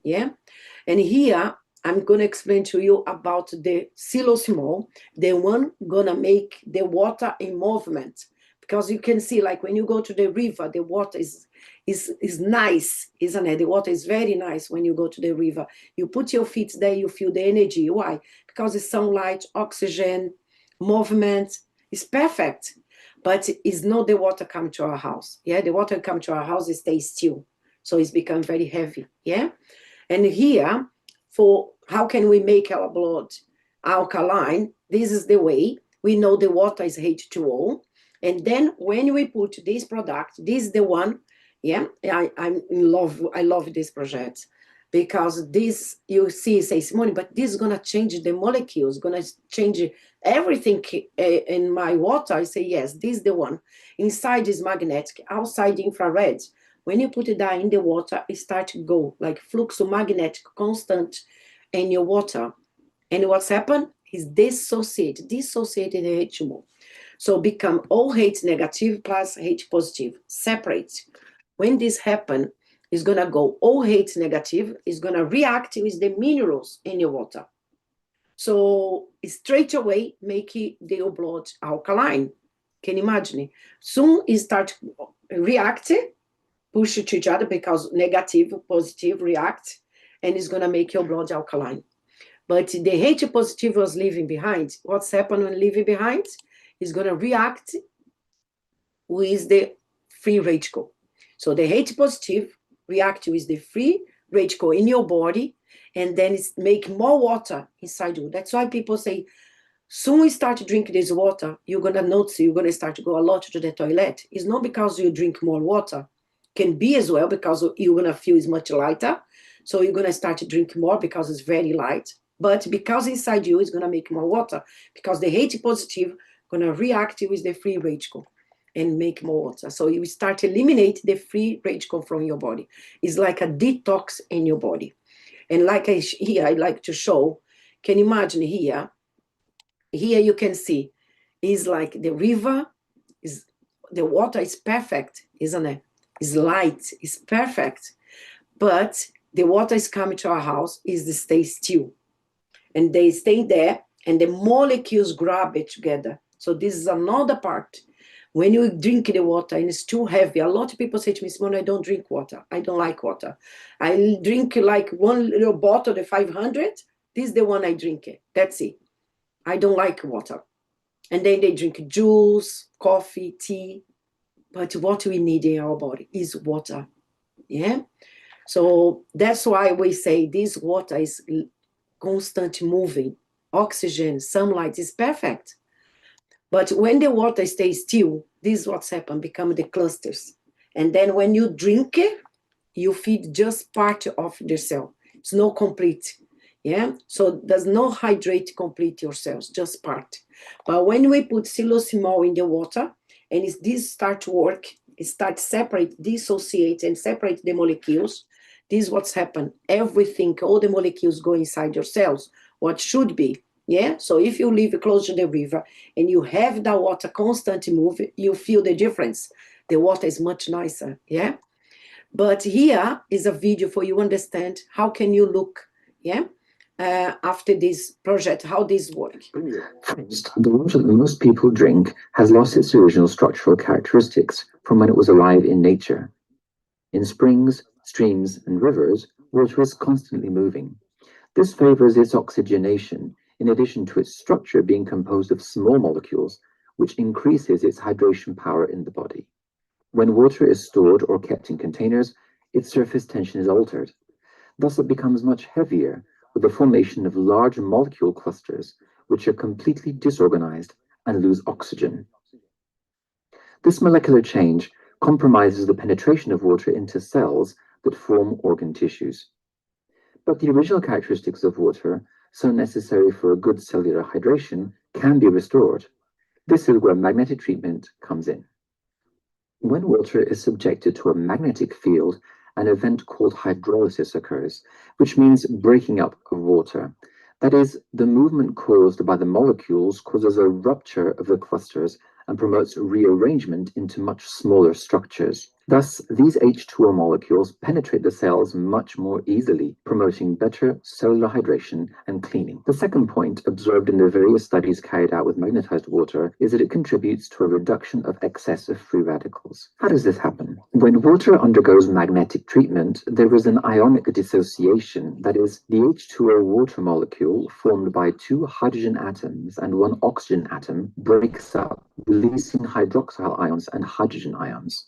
Yeah. And here I'm going to explain to you about the silosmol, the one gonna make the water in movement. Because you can see, like when you go to the river, the water is nice, isn't it? The water is very nice when you go to the river. You put your feet there, you feel the energy. Why? Because it's sunlight, oxygen, movement. It's perfect. But it's not the water come to our house. Yeah, the water come to our house, it stays still. So it's become very heavy. Yeah. And here, for how can we make our blood alkaline? This is the way. We know the water is H2O. And then when we put this product, this is the one, yeah, I'm in love. I love this project because this, you see, say, Simone, but this is going to change the molecules, going to change everything in my water. I say, yes, this is the one. Inside is magnetic, outside infrared. When you put that in the water, it starts to go like fluxomagnetic, constant in your water. And what's happened is dissociated the H2O. So become OH negative plus H positive, separate. When this happens, it's going to go OH negative, it's going to react with the minerals in your water. So straight away, make your blood alkaline. Can you imagine? Soon it starts reacting, push to each other because negative, positive react, and it's going to make your blood alkaline. But the H positive was leaving behind. What's happened when leaving behind? Is going to react with the free radical. So the H positive react with the free radical in your body, and then it's make more water inside you. That's why people say, soon we start drinking this water, you're going to notice you're going to start to go a lot to the toilet. It's not because you drink more water. Can be as well because you're going to feel it's much lighter. So you're going to start to drink more because it's very light. But because inside you is going to make more water, because the H positive going to react with the free radical and make more water. So you start to eliminate the free radical from your body. It's like a detox in your body. And like here, I like to show, can you imagine here you can see, is like the river, is the water is perfect, isn't it? It's light, it's perfect. But the water is coming to our house, is the stay still. And they stay there, and the molecules grab it together. So this is another part. When you drink the water and it's too heavy, a lot of people say to me, Simone, I don't drink water. I don't like water. I drink like one little bottle, the 500. This is the one I drink. That's it. I don't like water. And then they drink juice, coffee, tea. But what we need in our body is water. Yeah. So that's why we say this water is constant moving. Oxygen, sunlight is perfect. But when the water stays still, this is what's happened, become the clusters. And then when you drink it, you feed just part of the cell. It's not complete. Yeah. So does not hydrate complete your cells, just part. But when we put silosmol in the water, and this start to work, it starts separate, dissociate, and separate the molecules. This is what's happened. Everything, all the molecules go inside your cells. What should be. Yeah. So if you live close to the river and you have the water constantly move, you feel the difference. The water is much nicer. Yeah. But here is a video for you understand how can you look. Yeah. After this project, how this works. First, the water that most people drink has lost its original structural characteristics from when it was alive in nature. In springs, streams, and rivers, water is constantly moving. This favors its oxygenation, in addition to its structure being composed of small molecules, which increases its hydration power in the body. When water is stored or kept in containers, its surface tension is altered. Thus, it becomes much heavier, with the formation of large molecule clusters, which are completely disorganized and lose oxygen. This molecular change compromises the penetration of water into cells that form organ tissues. But the original characteristics of water, so necessary for a good cellular hydration, can be restored. This is where magnetic treatment comes in. When water is subjected to a magnetic field, an event called hydrolysis occurs, which means breaking up of water. That is, the movement caused by the molecules causes a rupture of the clusters and promotes rearrangement into much smaller structures. Thus, these H2O molecules penetrate the cells much more easily, promoting better cellular hydration and cleaning. The second point, observed in the various studies carried out with magnetized water, is that it contributes to a reduction of excess of free radicals. How does this happen? When water undergoes magnetic treatment, there is an ionic dissociation, that is, the H2O water molecule formed by two hydrogen atoms and one oxygen atom breaks up, releasing hydroxyl ions and hydrogen ions.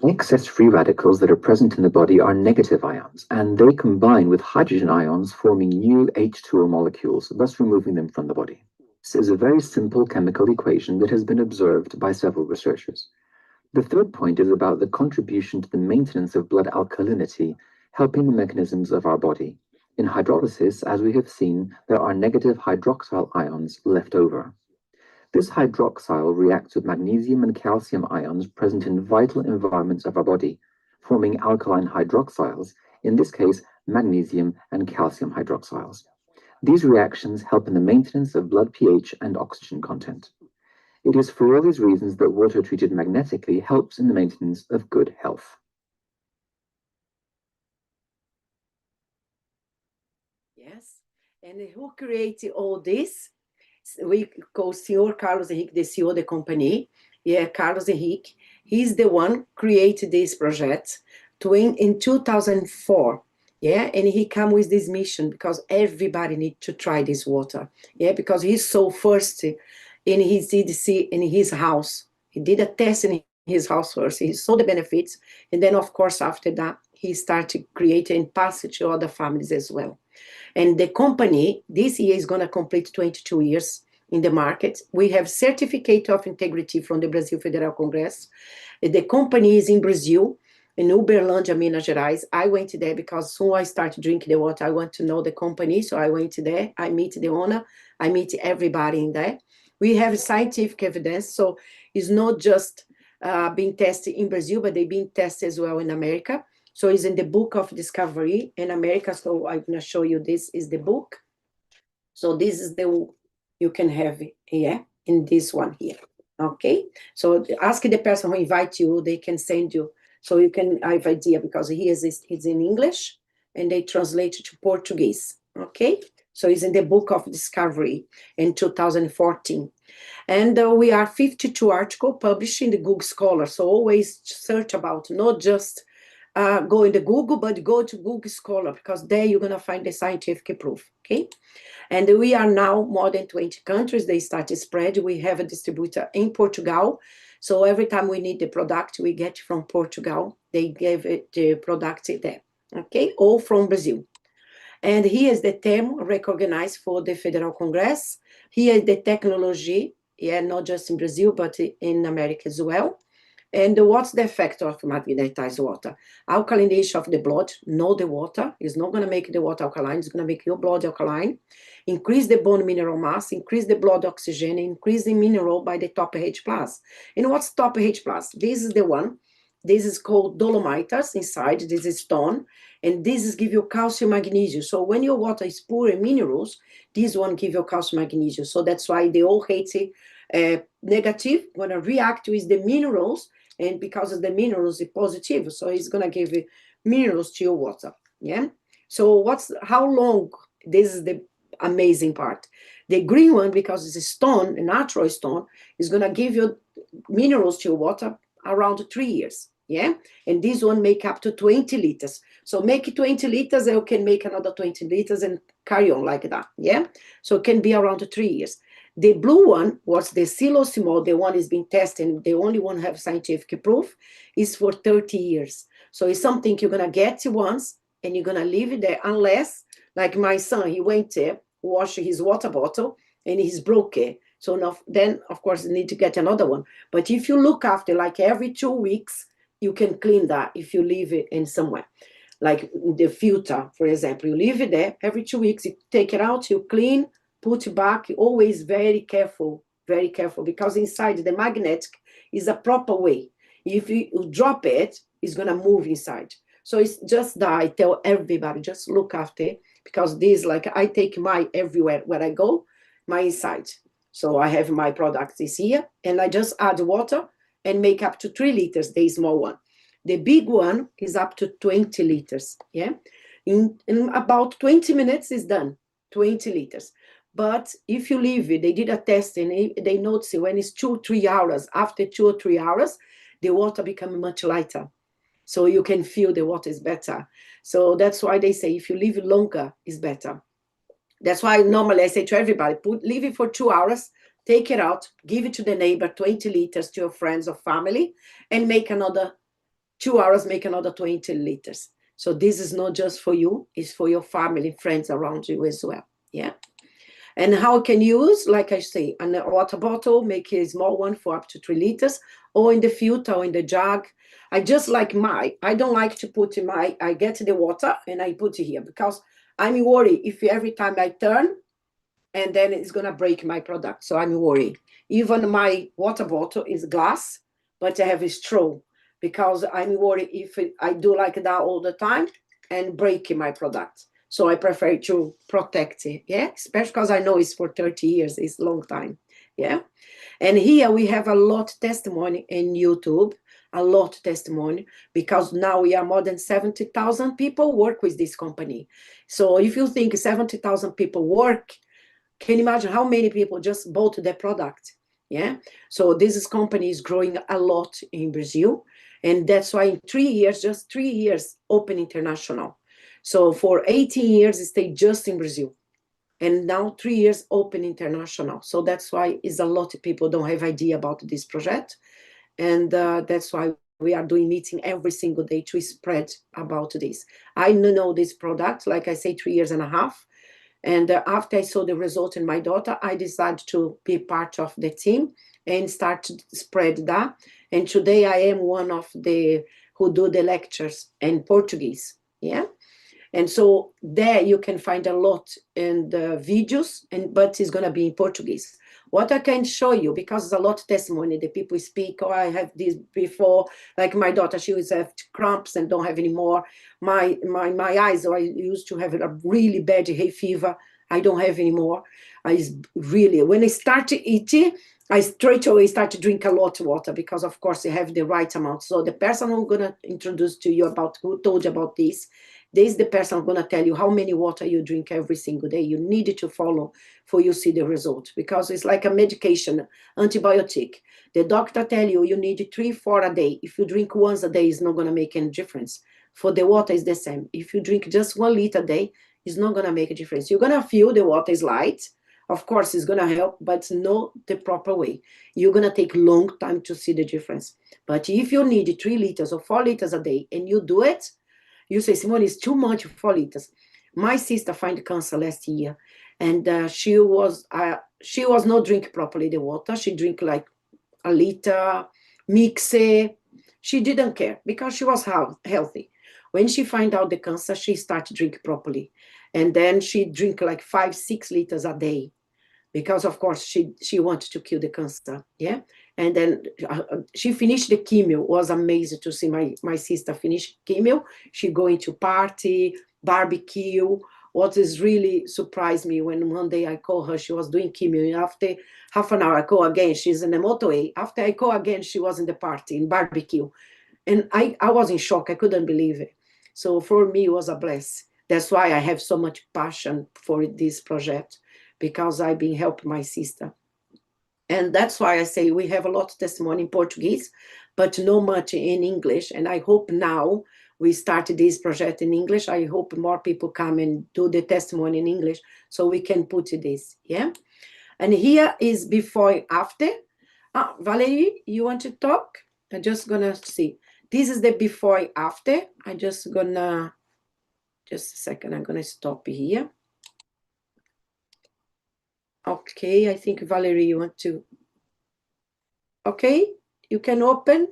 Excess free radicals that are present in the body are negative ions, and they combine with hydrogen ions, forming new H2O molecules, thus removing them from the body. This is a very simple chemical equation that has been observed by several researchers. The third point is about the contribution to the maintenance of blood alkalinity, helping the mechanisms of our body. In hydrolysis, as we have seen, there are negative hydroxyl ions left over. This hydroxyl reacts with magnesium and calcium ions present in vital environments of our body, forming alkaline hydroxyls, in this case, magnesium and calcium hydroxyls. These reactions help in the maintenance of blood pH and oxygen content. It is for all these reasons that water treated magnetically helps in the maintenance of good health. Yes, and who created all this? We call Senhor Carlos Henrique, the CEO of the company. Yeah, Carlos Henrique. He's the one created this project in 2004. Yeah, and he come with this mission because everybody need to try this water. Yeah, because he's so thirsty in his CDC in his house. He did a test in his house first. He saw the benefits, and then of course after that he started creating and pass it to other families as well. And the company this year is going to complete 22 years in the market. We have certificate of integrity from the Brazil Federal Congress. The company is in Brazil, in Uberlândia, Minas Gerais. I went there because soon I started drinking the water. I want to know the company, so I went there. I meet the owner. I meet everybody in there. We have scientific evidence, so it's not just being tested in Brazil, but they're being tested as well in America. So it's in the book of discovery in America. So I'm going to show you, this is the book. So this is the, you can have it here in this one here. Okay. So ask the person who invite you, they can send you. So you can have idea because it's in English and they translate it to Portuguese. Okay. So it's in the book of discovery in 2014. And we are 52 articles published in the Google Scholar. So always search about, not just go in the Google, but go to Google Scholar because there you're going to find the scientific proof, okay? And we are now more than 20 countries. They start to spread. We have a distributor in Portugal. So every time we need the product, we get from Portugal. They give it the product there, okay? Or from Brazil. And here is the term recognized for the Federal Congress. Here is the technology, yeah, not just in Brazil, but in America as well. And what's the effect of magnetized water? Alkalination of the blood, know the water. It's not going to make the water alkaline. It's going to make your blood alkaline. Increase the bone mineral mass, increase the blood oxygen, increase the mineral by the top H+. And what's top H+? This is the one. This is called dolomites inside. This is stone. And this is give you calcium magnesium. So when your water is poor in minerals, this one give you calcium magnesium. So that's why they all hate it. Negative, going to react with the minerals. And because of the minerals is positive, so it's gonna give you minerals to your water. Yeah. So how long? This is the amazing part. The green one, because it's a stone, a natural stone, is gonna give you minerals to your water around 3 years. Yeah. And this one make up to 20 liters. So make 20 liters, and you can make another 20 liters and carry on like that. Yeah. So it can be around 3 years. The blue one was the silosymol, the one is being tested, the only one have scientific proof, is for 30 years. So it's something you're going to get once and you're going to leave it there unless, like my son, he went there, washed his water bottle and he's broke it. So now, then, of course, you need to get another one. But if you look after, like every 2 weeks, you can clean that if you leave it in somewhere. Like the filter, for example, you leave it there, every 2 weeks, you take it out, you clean, put back, always very careful, because inside the magnet is a proper way. If you drop it, it's going to move inside. So it's just that I tell everybody, just look after it, because this, like I take my everywhere where I go, my inside. So I have my products this here, and I just add water, and make up to 3 liters, the small one. The big one is up to 20 liters, yeah? In about 20 minutes is done, 20 liters. But if you leave it, they did a test and they noticed when it's 2 or 3 hours, after 2 or 3 hours, the water becomes much lighter. So you can feel the water is better. So that's why they say if you leave it longer, it's better. That's why normally I say to everybody, leave it for 2 hours, take it out, give it to the neighbor, 20 liters to your friends or family, and make another 2 hours, make another 20 liters. So this is not just for you, it's for your family, friends around you as well. Yeah. And how can you use, like I say, a water bottle, make a small one for up to 3 liters, or in the filter or in the jug. I just like I don't like to put in I get the water and I put it here because I'm worried if every time I turn and then it's going to break my product. So I'm worried. Even my water bottle is glass, but I have a straw because I'm worried if I do like that all the time and break my product. So I prefer to protect it, yeah? Especially because I know it's for 30 years, it's a long time, yeah? And here we have a lot testimony in YouTube, a lot testimony, because now we are more than 70,000 people work with this company. So if you think 70,000 people work, can you imagine how many people just bought the product? Yeah. So this company is growing a lot in Brazil. And that's why in 3 years, just 3 years, open international. So for 18 years, it stayed just in Brazil. And now 3 years open international. So that's why is a lot of people don't have idea about this project. And that's why we are doing meeting every single day to spread about this. I know this product, like I say, 3 years and a half. And after I saw the result in my daughter, I decided to be part of the team and start to spread that. And today I am one of the who do the lectures in Portuguese. Yeah. And so there you can find a lot in the videos, but it's going to be in Portuguese. What I can show you, because there's a lot of testimony that people speak, oh, I have this before, like my daughter, she always have cramps and don't have any more. My eyes, I used to have a really bad hay fever. I don't have anymore. When I started eating, I straight away start to drink a lot of water because, of course, you have the right amount. So the person who's going to introduce to you about who told you about this is the person who's going to tell you how many water you drink every single day. You need to follow for you see the result because it's like a medication, antibiotic. The doctor tell you you need 3-4 a day. If you drink once a day, it's not going to make any difference. For the water, it's the same. If you drink just 1 liter a day, it's not going to make a difference. You're going to feel the water is light. Of course, it's going to help, but not the proper way. You're going to take long time to see the difference. But if you need 3 liters or 4 liters a day and you do it, you say, Simone, it's too much, 4 liters. My sister found cancer last year, and she was not drink properly the water. She drink like a liter, mix it. She didn't care because she was healthy. When she find out the cancer, she started drink properly. And then she drink like 5-6 liters a day because, of course, she wanted to kill the cancer, yeah? And then she finished the chemo. It was amazing to see my sister finish chemo. She going to party, barbecue. What is really surprised me when one day I call her, she was doing chemo. And after half an hour, I call again. She's in the motorway. After I call again, she was in the party, in barbecue. And I was in shock. I couldn't believe it. So for me, it was a bless. That's why I have so much passion for this project, because I've been helping my sister. And that's why I say we have a lot of testimony in Portuguese, but not much in English. And I hope now we started this project in English. I hope more people come and do the testimony in English so we can put this, yeah? And here is before and after. Valerie, you want to talk? I'm just gonna see. This is the before and after. Just a second, I'm gonna stop here. Okay, I think Valerie, you want to. Okay, you can open.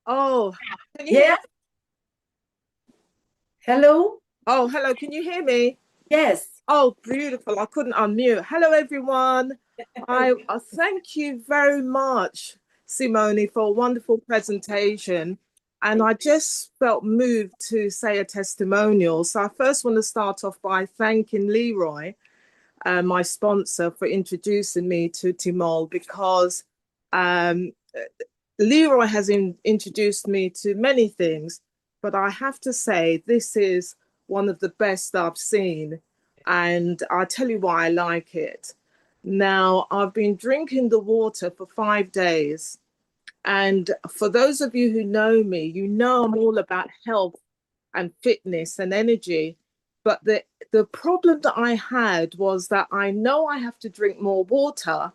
Oh, Yeah. Hello. Oh, hello. Can you hear me? Yes. Oh, beautiful. I couldn't unmute. Hello, everyone. I thank you very much, Simone, for a wonderful presentation. And I just felt moved to say a testimonial. So I first want to start off by thanking Leroy my sponsor, for introducing me to Timol, because um, Leroy has introduced me to many things, but I have to say this is one of the best I've seen, and I'll tell you why I like it. Now, I've been drinking the water for 5 days, and for those of you who know me, you know I'm all about health and fitness and energy. But the problem that I had was that I know I have to drink more water,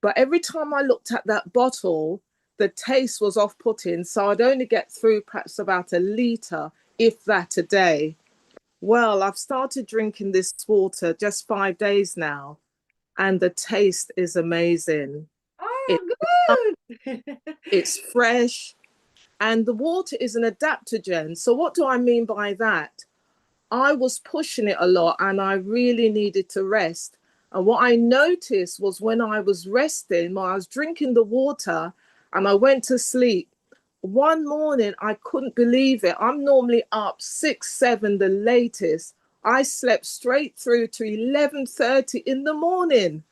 but every time I looked at that bottle, the taste was off-putting. So I'd only get through perhaps about a litre, if that, a day. Well, I've started drinking this water just 5 days now, and the taste is amazing. It, Oh, good. it's fresh, and the water is an adaptogen. So what do I mean by that? I was pushing it a lot and I really needed to rest. And what I noticed was when I was resting, when I was drinking the water and I went to sleep, one morning I couldn't believe it. I'm normally up 6, 7, the latest. I slept straight through to 11:30 in the morning.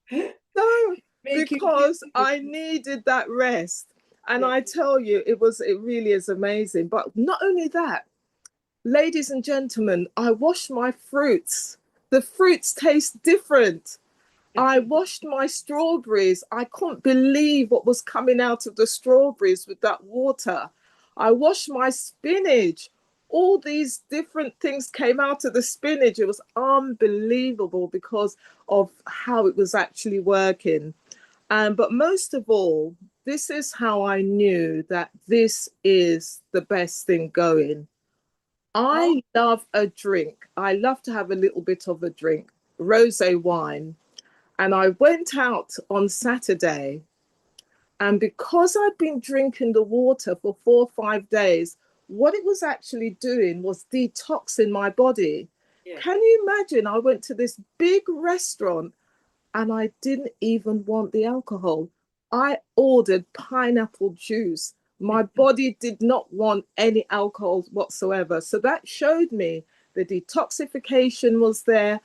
So, Make you feel because I needed that rest. And I tell you, it really is amazing. But not only that, ladies and gentlemen, I washed my fruits. The fruits taste different. I washed my strawberries. I couldn't believe what was coming out of the strawberries with that water. I washed my spinach. All these different things came out of the spinach. It was unbelievable because of how it was actually working. But most of all, this is how I knew that this is the best thing going. I love a drink. I love to have a little bit of a drink, rosé wine. And I went out on Saturday, and because I'd been drinking the water for 4 or 5 days, what it was actually doing was detoxing my body. Yeah. Can you imagine? I went to this big restaurant and I didn't even want the alcohol. I ordered pineapple juice. My body did not want any alcohol whatsoever. So that showed me the detoxification was there,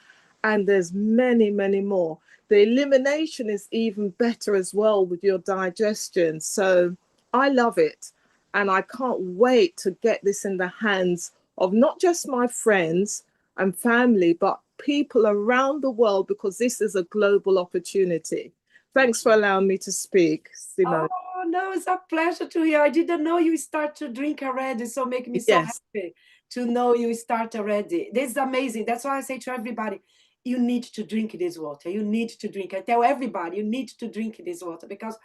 and there's many, many more. The elimination is even better as well with your digestion. So I love it. And I can't wait to get this in the hands of not just my friends and family, but people around the world, because this is a global opportunity. Thanks for allowing me to speak, Simone. Oh, no, it's a pleasure to hear. I didn't know you start to drink already, so make me so Yes. happy to know you start already. This is amazing. That's why I say to everybody, you need to drink this water. You need to drink. I tell everybody, you need to drink this water, because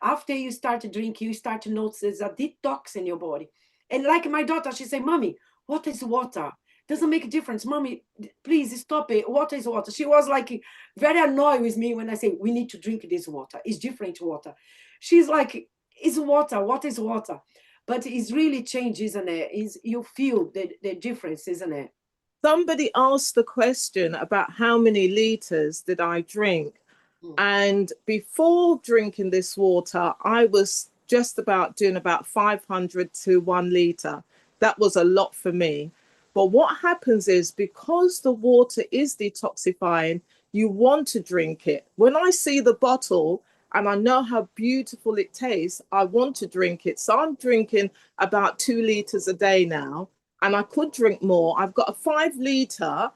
after you start to drink, you start to notice there's a detox in your body. And like my daughter, she say, Mommy, what is water? Doesn't make a difference. Mommy, please stop it. Water is water. She was like very annoyed with me when I say, we need to drink this water. It's different water. She's like, it's water. What is water? But it's really changed, isn't it? You feel the difference, isn't it? Somebody asked the question about how many liters did I drink. And before drinking this water, I was just about doing about 500 to 1 liter. That was a lot for me. But what happens is, because the water is detoxifying, you want to drink it. When I see the bottle and I know how beautiful it tastes, I want to drink it. So I'm drinking about 2 liters a day now, and I could drink more. I've got a 5 liter,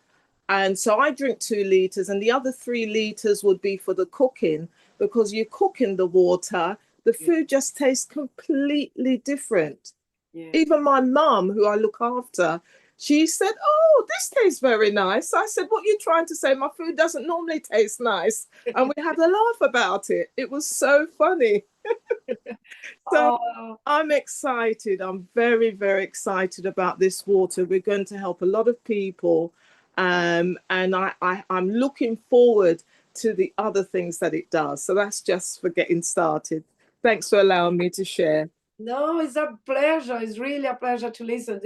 and so I drink 2 liters, and the other 3 liters would be for the cooking, because you're cooking the water, the food just tastes completely different. Yeah. Even my mum, who I look after, she said, "Oh, this tastes very nice." I said, "What are you trying to say? My food doesn't normally taste nice." And we had a laugh about it. It was so funny. So I'm excited. I'm very, very excited about this water. We're going to help a lot of people. And I'm looking forward to the other things that it does. So that's just for getting started. Thanks for allowing me to share. No, it's a pleasure. It's really a pleasure to listen.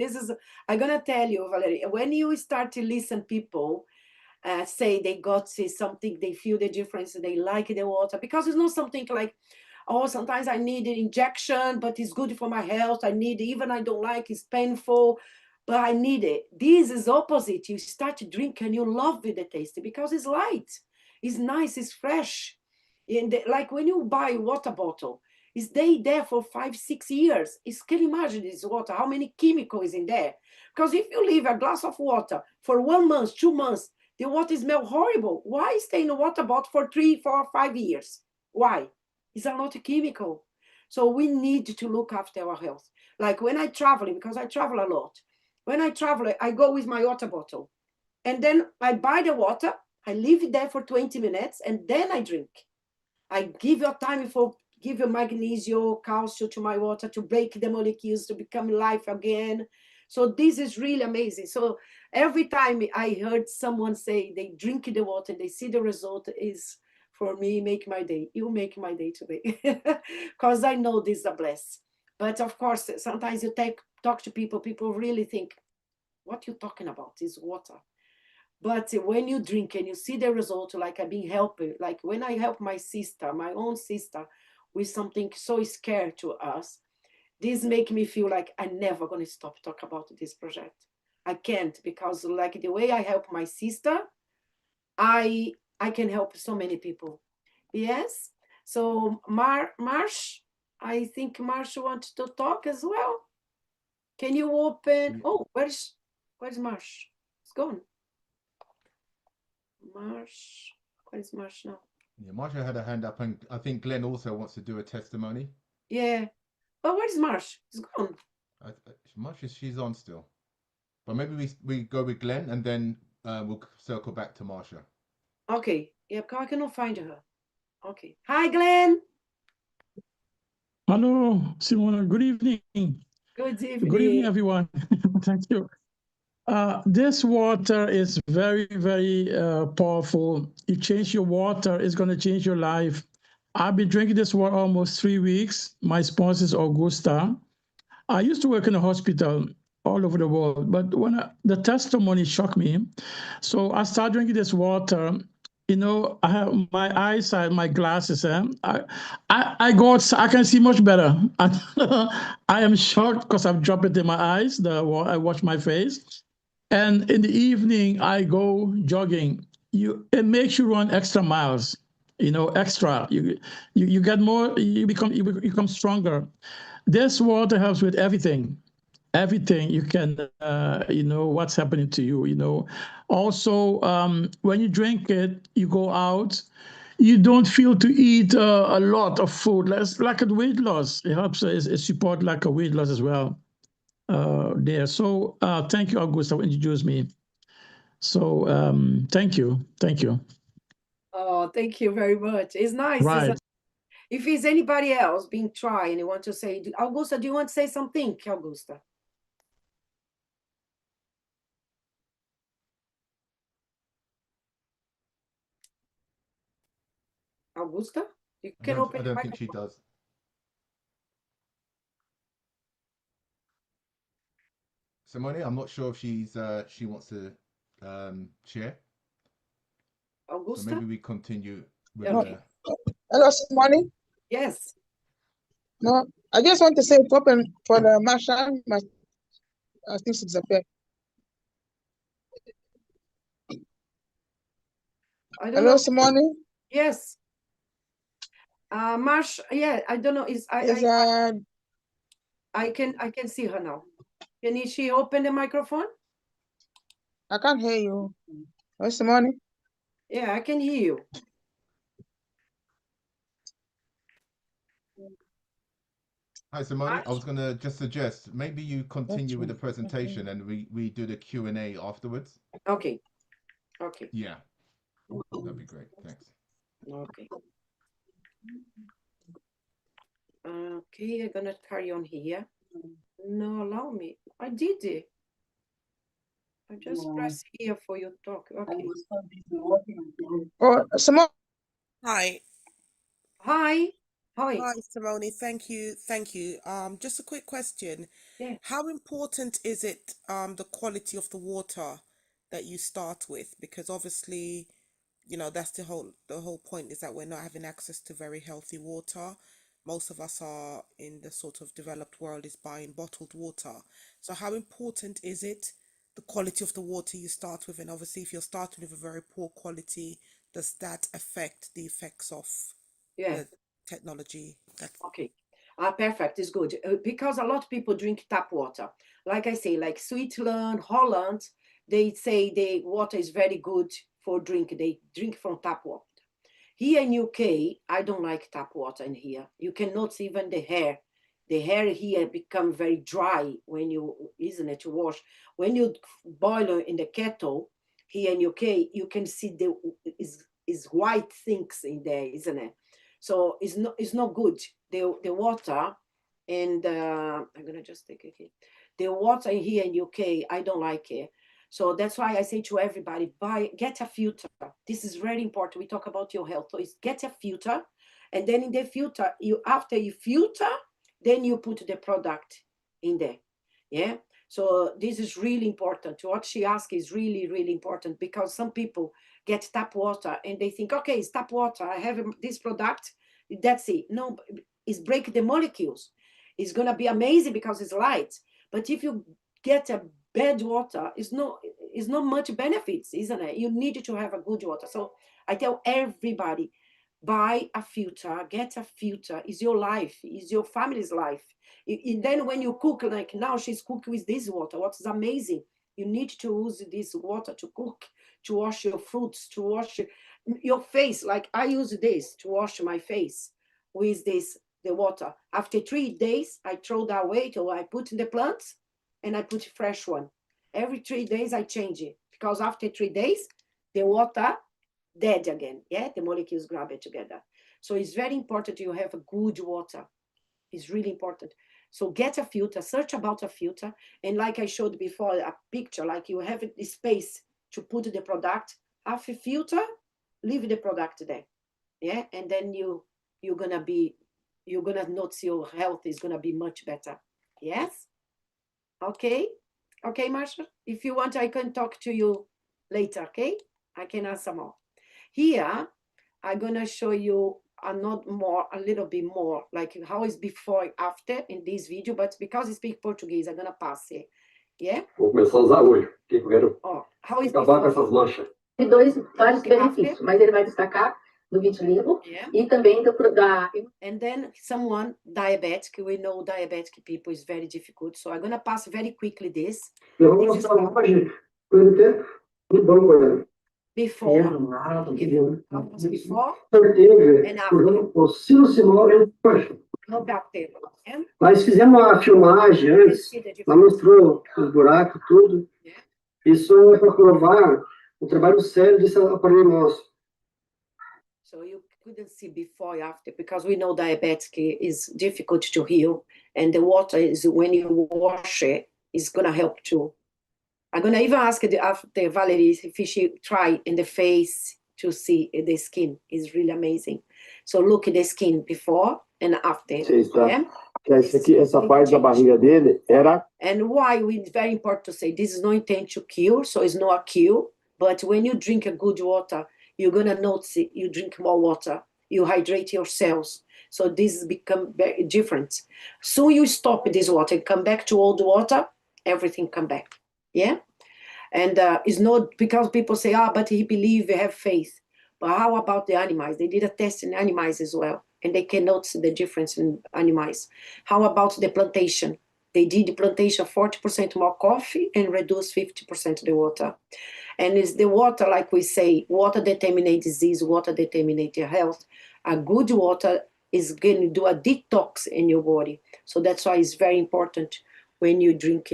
I'm going to tell you, Valerie, when you start to listen people say they got to something, they feel the difference, they like the water, because it's not something like, oh, sometimes I need an injection, but it's good for my health. I need, even I don't like, it's painful. but I need it. This is opposite. You start to drink and you love the taste because it's light, it's nice, it's fresh. And like when you buy a water bottle, it's there for 5-6 years. Can you imagine this water? How many chemicals in there? Because if you leave a glass of water for 1 month, 2 months, the water smells horrible. Why stay in a water bottle for 3, 4, 5 years? Why? It's a lot of chemical. So we need to look after our health. Like when I travel, because I travel a lot. When I travel, I go with my water bottle. And then I buy the water, I leave it there for 20 minutes, and then I drink. I give your time give your magnesium, calcium to my water to break the molecules to become life again. So this is really amazing. So every time I heard someone say they drink the water, they see the result, is for me make my day. You make my day today, because I know this is a bless. But of course, sometimes you talk to people really think, what you talking about is water. But when you drink and you see the result, like I've been helping, like when I help my sister, my own sister, with something so scared to us, this make me feel like I'm never going to stop talk about this project. I can't, because like the way I help my sister, I can help so many people. Yes. So Marsh, I think Marsh wants to talk as well. Can you open? Oh, where's Marsh? It's gone. Marsh, where's Marsh now? Yeah, Marsha had a hand up, and I think Glenn also wants to do a testimony. Yeah, but where's Marsh? It's gone. Marsha, she's on still, but maybe we go with Glenn, and then we'll circle back to Marsha. Okay, yeah, because I cannot find her. Okay, hi Glenn. Hello, Simona. Good evening. Good evening. Good evening, everyone. Thank you. This water is very, very powerful. You change your water, it's going to change your life. I've been drinking this water almost 3 weeks. My sponsor is Augusta. I used to work in a hospital all over the world, but the testimony shocked me. So I started drinking this water. You know, I have my eyesight, my glasses. I go outside, I can see much better. I am shocked because I've dropped it in my eyes. I wash my face, and in the evening I go jogging. It makes you run extra miles. You know, extra. You get more. You become stronger. This water helps with everything. Everything you can, what's happening to you, Also, when you drink it, you go out, you don't feel to eat a lot of food. Like a weight loss. It helps, it support like a weight loss as well there. So thank you, Augusta, for introducing me. So thank you. Thank you. Oh, thank you very much. It's nice. Right. If it's anybody else being tried and you want to say, Augusta, do you want to say something, Augusta? Augusta, you can open. I don't think she does. Simone, I'm not sure if she wants to share. Augusta? So maybe we continue with. Okay. Hello, Simone. Yes. No, I just want to say it's open for the Marshall. I think it's disappeared. I don't Hello, know. Simone. Yes. Marsh, yeah, I don't know. I can see her now. Can she open the microphone? I can't hear you. Hello, Simone. Yeah, I can hear you. Hi, Simone. I was going to just suggest maybe you continue with the presentation and we do the Q&A afterwards. Okay. Okay. Yeah. That'd be great. Thanks. Okay. Okay, I'm gonna carry on here. No, allow me. I did it. I just press here for your talk. Okay. Oh, Simone. Hi. Hi. Hi, Simone. Thank you. Just a quick question. Yeah. How important is it, the quality of the water that you start with? Because obviously, that's the whole point is that we're not having access to very healthy water. most of us are in the sort of developed world is buying bottled water. So how important is it, the quality of the water you start with? And obviously, if you're starting with a very poor quality, does that affect the effects of the technology? Okay. Perfect. It's good. Because a lot of people drink tap water. Like I say, like Switzerland, Holland, they say the water is very good for drink. They drink from tap water. Here in UK, I don't like tap water in here. You cannot see even the hair. The hair here become very dry when you, isn't it, to wash. When you boil in the kettle, here in UK, you can see the is white things in there, isn't it? So it's not good. The water, and I'm gonna just take it here. The water here in UK, I don't like it. So that's why I say to everybody, get a filter. This is very important. We talk about your health. So it's get a filter, and then in the filter, after you filter, then you put the product in there. Yeah. So this is really important. What she asked is really, really important, because some people get tap water and they think, okay, it's tap water. I have this product. That's it. No, it's break the molecules. It's gonna be amazing because it's light. But if you get a bad water, it's not much benefits, isn't it? You need to have a good water. So I tell everybody, buy a filter, get a filter. It's your life, it's your family's life. And then when you cook, like now she's cooking with this water, what's amazing, you need to use this water to cook, to wash your fruits, to wash your face. Like I use this to wash my face with the water. After 3 days, I throw that away, or I put in the plants and I put a fresh one. Every 3 days I change it, because after 3 days, the water dead again. Yeah, the molecules grab it together. So it's very important you have a good water. It's really important. So get a filter, search about a filter. And like I showed before, a picture, like you have the space to put the product, have a filter, leave the product there. Yeah, and then you're gonna notice your health is gonna be much better. Yes. Okay. Okay, Marsha. If you want, I can talk to you later. Okay, I can answer more. Here, I'm gonna show you a little bit more, like how is before and after in this video, but because I speak Portuguese, I'm gonna pass it. Yeah? Vou começar a usar hoje, porque eu quero how is acabar com before? essas manchas. Tem vários benefícios, mas ele vai destacar no vitiligo e também da. And then someone diabetic, we know diabetic people is very difficult, so I'm gonna pass very quickly this. Eu vou mostrar hoje, coisa até muito bom com ele. Before, and after. O silosimol e o Nós fizemos uma filmagem antes, ela mostrou os buracos, tudo. Isso é para provar o trabalho sério desse aparelho nosso. So you couldn't see before and after, because we know diabetic is difficult to heal, and the water is, when you wash it, is gonna help too. I'm gonna even ask after Valerie if she try in the face to see the skin. Is really amazing. So look at the skin before and after. Yeah? Essa parte da barriga dele era. And why it's very important to say this is not intent to cure, so it's not a cure. But when you drink a good water, you're gonna notice it. You drink more water, you hydrate your cells. So this become very different. Soon you stop this water, come back to old water, everything come back. Yeah. And it's not because people say, but he believe, they have faith. But how about the animals? They did a test in animals as well, and they can notice the difference in animals. How about the plantation? They did the plantation 40% more coffee and reduce 50% the water. And it's the water, like we say, water determines disease, water determines your health. A good water is going to do a detox in your body. So that's why it's very important when you drink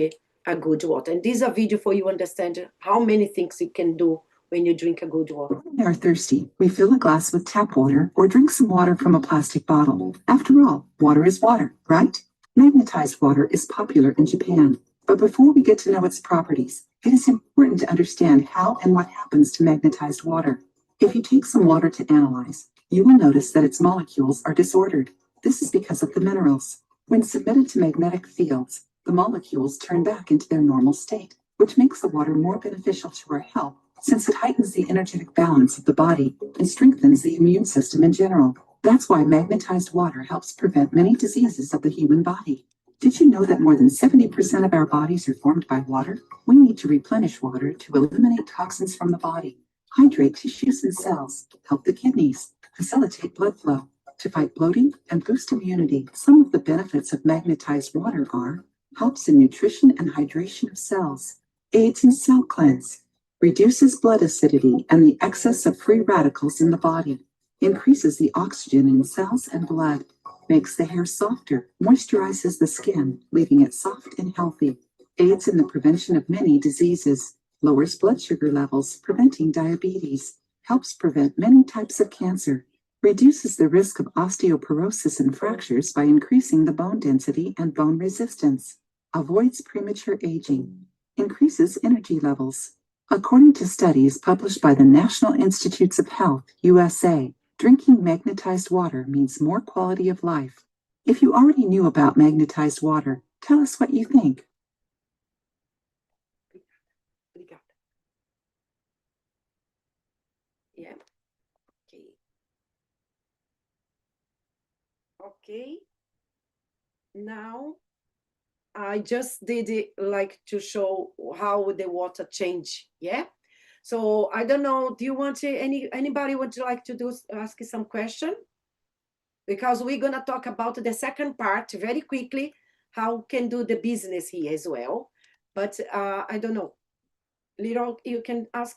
a good water. And this is a video for you understand how many things you can do when you drink a good water. When we are thirsty, we fill a glass with tap water or drink some water from a plastic bottle. After all, water is water, right? Magnetized water is popular in Japan. But before we get to know its properties, it is important to understand how and what happens to magnetized water. If you take some water to analyze, you will notice that its molecules are disordered. This is because of the minerals. When submitted to magnetic fields, the molecules turn back into their normal state, which makes the water more beneficial to our health, since it heightens the energetic balance of the body and strengthens the immune system in general. That's why magnetized water helps prevent many diseases of the human body. Did you know that more than 70% of our bodies are formed by water? We need to replenish water to eliminate toxins from the body, hydrate tissues and cells, help the kidneys, facilitate blood flow, to fight bloating, and boost immunity. Some of the benefits of magnetized water are helps in nutrition and hydration of cells, aids in cell cleanse, reduces blood acidity and the excess of free radicals in the body, increases the oxygen in cells and blood, makes the hair softer, moisturizes the skin, leaving it soft and healthy, aids in the prevention of many diseases, lowers blood sugar levels, preventing diabetes, helps prevent many types of cancer, reduces the risk of osteoporosis and fractures by increasing the bone density and bone resistance, avoids premature aging, increases energy levels. According to studies published by the National Institutes of Health, USA, drinking magnetized water means more quality of life. If you already knew about magnetized water, tell us what you think. Obrigada. Yeah. Okay. Okay. Now I just did it like to show how the water change. Yeah. So I don't know. Do you want to anybody would like to ask some question? Because we're gonna talk about the second part very quickly. How can do the business here as well? But I don't know. Little, you can ask.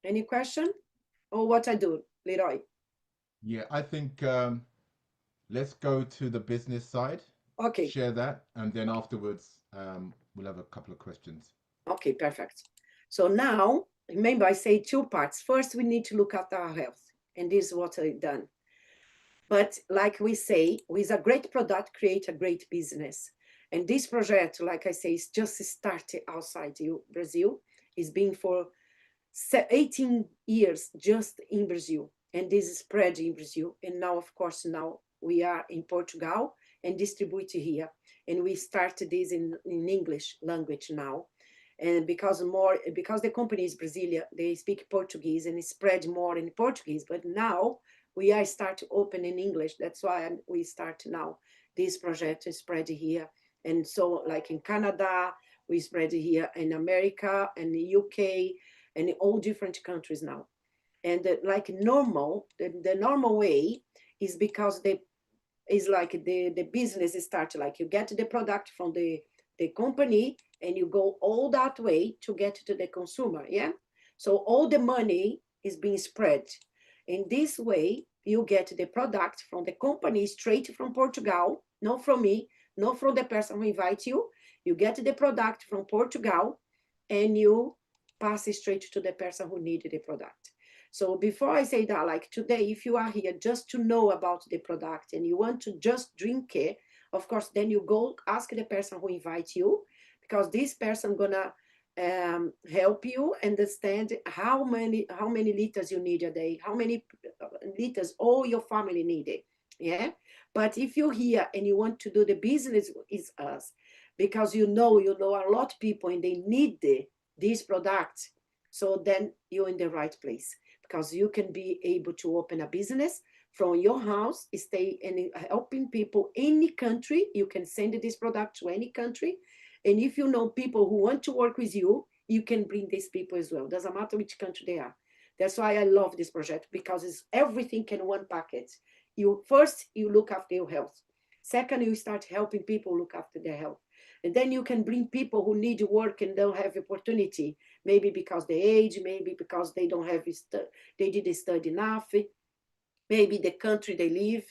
Any question? Or what I do, Leroy? Yeah, I think let's go to the business side. Okay. Share that, and then afterwards we'll have a couple of questions. Okay, perfect. So now, remember I say two parts. First, we need to look at our health, and this is what I've done. But like we say, with a great product, create a great business. And this project, like I say, is just started outside Brazil. It's been for 18 years just in Brazil. And this is spread in Brazil. And now, of course, now we are in Portugal and distribute here. And we started this in English language now. And because the company is Brazilian, they speak Portuguese and it spread more in Portuguese. But now we are start to open in English. That's why we start now this project to spread here. And so like in Canada, we spread here in America and the UK and in all different countries now. And like normal, the normal way is because is like the business start like you get the product from the company and you go all that way to get to the consumer. Yeah. So all the money is being spread. In this way, you get the product from the company straight from Portugal, not from me, not from the person who invites you. You get the product from Portugal and you pass it straight to the person who needed the product. So before I say that, like today, if you are here just to know about the product and you want to just drink it, of course, then you go ask the person who invites you, because this person gonna help you understand how many liters you need a day, how many liters all your family need it. Yeah. But if you're here and you want to do the business is us, because you know a lot of people and they need these products. So then you're in the right place, because you can be able to open a business from your house, stay and helping people any country. You can send this product to any country. And if you know people who want to work with you, you can bring these people as well. Doesn't matter which country they are. That's why I love this project, because it's everything in one packet. You look after your health. Second, you start helping people look after their health. And then you can bring people who need work and don't have opportunity, maybe because they age, maybe because they don't have, they didn't study enough, maybe the country they live.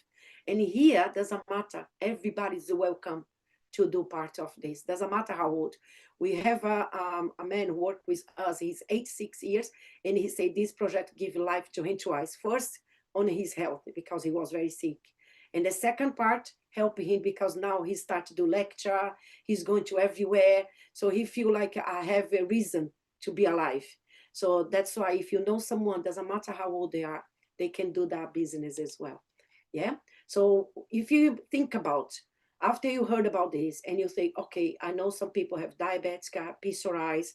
And here, doesn't matter. Everybody's welcome to do part of this. Doesn't matter how old. We have a man who worked with us. He's 86 years, and he said this project give life to him twice. First, on his health, because he was very sick. And the second part, helping him because now he started to do lecture. He's going to everywhere. So he feel like I have a reason to be alive. So that's why if you know someone, doesn't matter how old they are, they can do that business as well. Yeah. So if you think about, after you heard about this and you think, okay, I know some people have diabetes, psoriasis,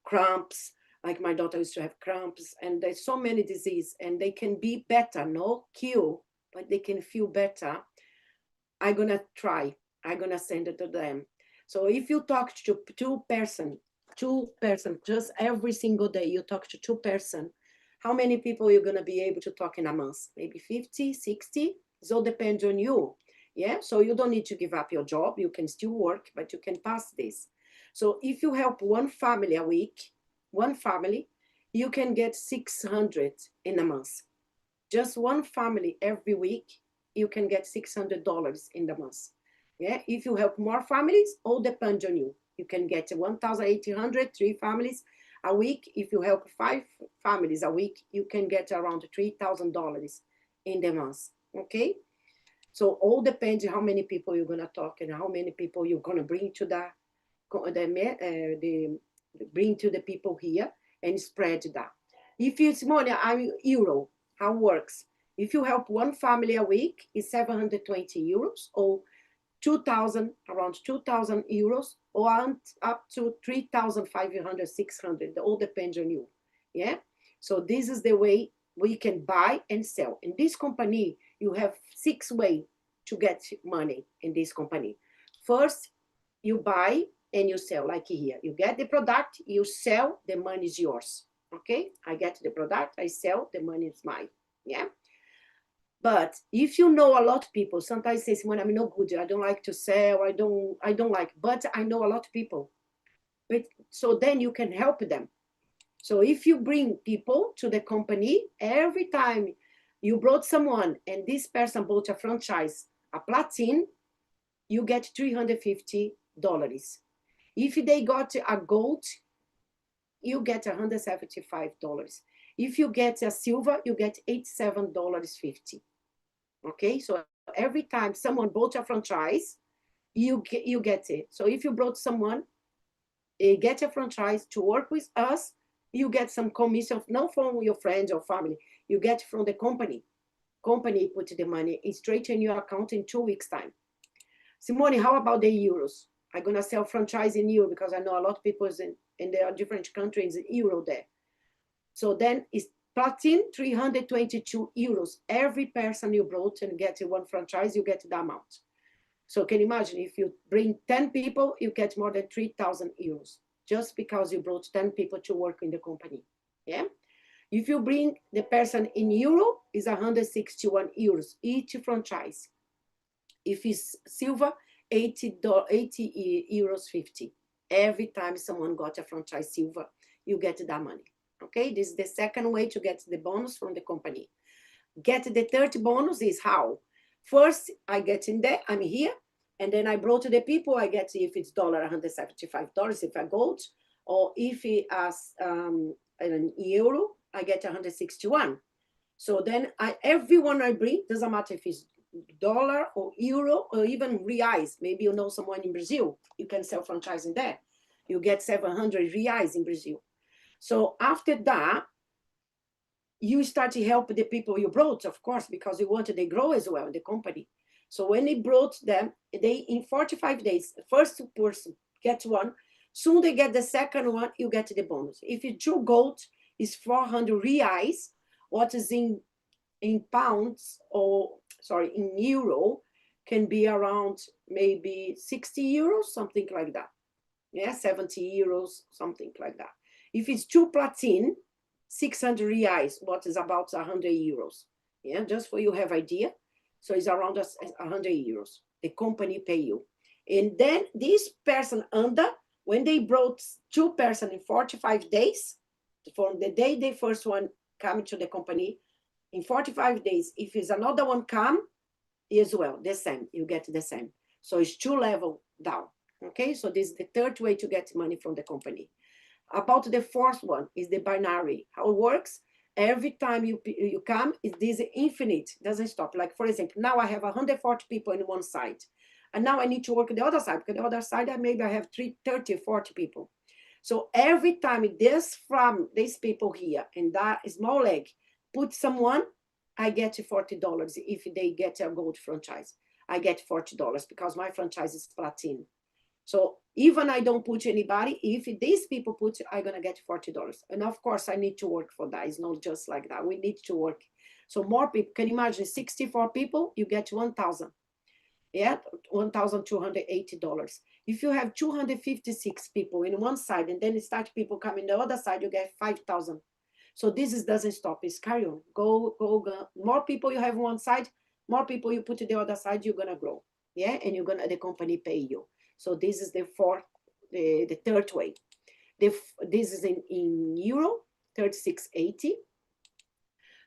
cramps, Like my daughter used to have cramps, and there's so many diseases, and they can be better, no cure, but they can feel better. I'm gonna try. I'm gonna send it to them. So if you talk to two person, just every single day, you talk to two person, how many people you're gonna be able to talk in a month? Maybe 50, 60? It all depends on you. Yeah, so you don't need to give up your job. You can still work, but you can pass this. So if you help one family a week, one family, you can get 600 in a month. Just one family every week, you can get $600 in the month. Yeah, if you help more families, all depends on you. You can get 1,800, 3 families a week. If you help 5 families a week, you can get around $3,000 in the month. Okay, so all depends how many people you're gonna talk and how many people you're gonna bring to bring to the people here and spread that. If it's money, I'm euro, how it works. If you help one family a week, it's 720 euros or 2,000, around 2,000 euros, or up to 3,500, 600. It all depends on you. Yeah. So this is the way we can buy and sell. In this company, you have 6 ways to get money in this company. First, you buy and you sell, like here. You get the product, you sell, the money is yours. Okay, I get the product, I sell, the money is mine. Yeah. But if you know a lot of people, sometimes say, when I'm no good, I don't like to sell, I don't like, but I know a lot of people. But so then you can help them. So if you bring people to the company, every time you brought someone and this person bought a franchise, a platinum, you get $350. If they got a gold, you get $175. If you get a silver, you get $87.50. Okay, so every time someone bought a franchise, you get it. So if you brought someone, get a franchise to work with us, you get some commission, not from your friends or family, you get from the company. Company put the money straight in your account in 2 weeks' time. Simone, how about the euros? I'm gonna sell franchise in euro because I know a lot of people in there are different countries in euro there. So then it's platinum, 322 euros. Every person you brought and get one franchise, you get the amount. So can you imagine if you bring 10 people, you get more than 3,000 euros just because you brought 10 people to work in the company. Yeah. If you bring the person in euro, is 161 euros each franchise. If it's silver, 80 euros 50. Every time someone got a franchise silver, you get that money. Okay, this is the second way to get the bonus from the company. Get the third bonus is how? First, I get in there, I'm here, and then I brought to the people, I get, if it's $175, if I gold, or if it as an euro, I get 161. So then everyone I bring, doesn't matter if it's dollar or euro or even reais. Maybe you know someone in Brazil, you can sell franchise in there. You get 700 reais in Brazil. So after that, you start to help the people you brought, of course, because you want to grow as well in the company. So when they brought them, they in 45 days, the first person gets one, soon they get the second one, you get the bonus. If you do gold, it's 400 reais, what is in pounds, or sorry, in euro, can be around maybe 60 euros, something like that. Yeah, 70 euros, something like that. If it's 2 platinum, 600 reais, what is about 100 euros. Yeah, just for you have idea. So it's around 100 euros. The company pay you. And then this person under, when they brought 2 person in 45 days, from the day the first one come to the company, in 45 days, if it's another one come, as well, the same, you get the same. So it's 2 level down. Okay, so this is the third way to get money from the company. About the fourth one is the binary. How it works, every time you come, this infinite, doesn't stop. Like for example, now I have 140 people in one side, and now I need to work on the other side, because the other side, maybe I have 30, 40 people. So every time this from these people here and that small leg, put someone, I get $40. If they get a gold franchise, I get $40 because my franchise is platinum. So even I don't put anybody, if these people put, I'm gonna get $40. And of course I need to work for that. It's not just like that. We need to work. So more people, can you imagine 64 people, you get 1,000. Yeah, $1,280. If you have 256 people in one side and then it starts people coming the other side, you get 5,000. So this doesn't stop, it's carry on. Go. More people you have one side, more people you put to the other side, you're gonna grow. Yeah, and the company pay you. So this is the third way. This is in euro, 36.80.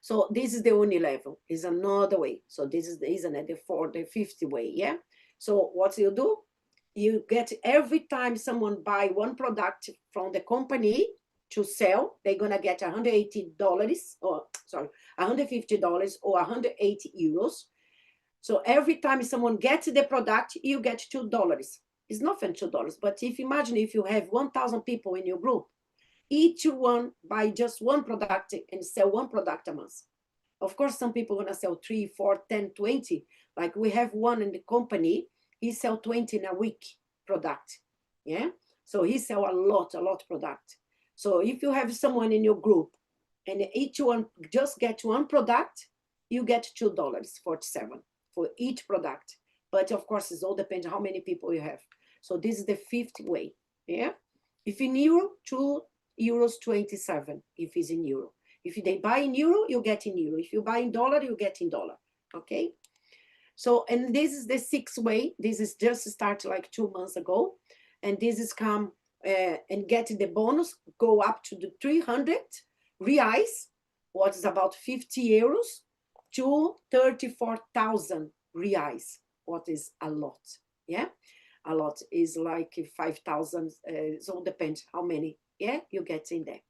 So this is the only level, is another way. So this is the fifth way, yeah? So what you do, you get every time someone buy one product from the company to sell, they're gonna get $180, or sorry, $150 or 180 euros. So every time someone gets the product, you get $2. It's nothing, $2, but imagine if you have 1,000 people in your group, each one buy just one product and sell one product a month. Of course, some people want to sell 3, 4, 10, 20. Like we have one in the company, he sell 20 in a week product. Yeah. So he sell a lot product. So if you have someone in your group and each one just get one product, you get $2.47 for each product. But of course, it all depends how many people you have. So this is the fifth way. Yeah. If in euro, €2.27 if it's in euro. If they buy in euro, you get in euro. If you buy in dollar, you get in dollar. Okay. So, and this is the sixth way. This is just started like 2 months ago. And this is come and get the bonus, go up to the 300 reais, what is about 50 euros, to 34,000 reais, what is a lot. Yeah. A lot is like 5,000. So it depends how many, yeah, you get in there.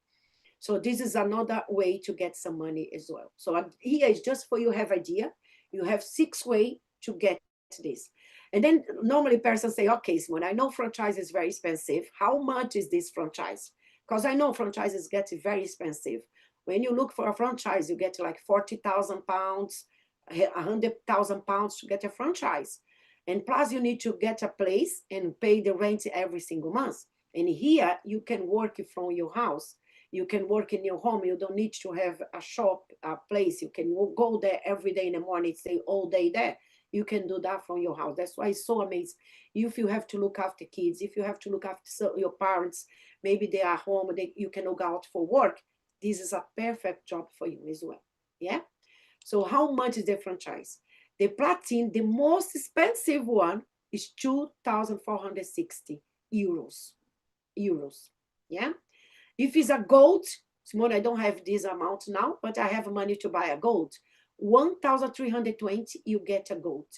So this is another way to get some money as well. So here is just for you have idea. You have 6 ways to get this. And then normally persons say, okay, Simone, I know franchise is very expensive. How much is this franchise? Because I know franchises get very expensive. When you look for a franchise, you get like 40,000 pounds, 100,000 pounds to get a franchise. And plus you need to get a place and pay the rent every single month. And here you can work from your house. You can work in your home. You don't need to have a shop, a place. You can go there every day in the morning, stay all day there. You can do that from your house. That's why it's so amazing. If you have to look after kids, if you have to look after your parents, maybe they are home, you can look out for work. This is a perfect job for you as well. Yeah. So how much is the franchise? The platinum, the most expensive one is 2,460 euros. Yeah. If it's a gold, Simone, I don't have this amount now, but I have money to buy a gold. 1,320, you get a gold.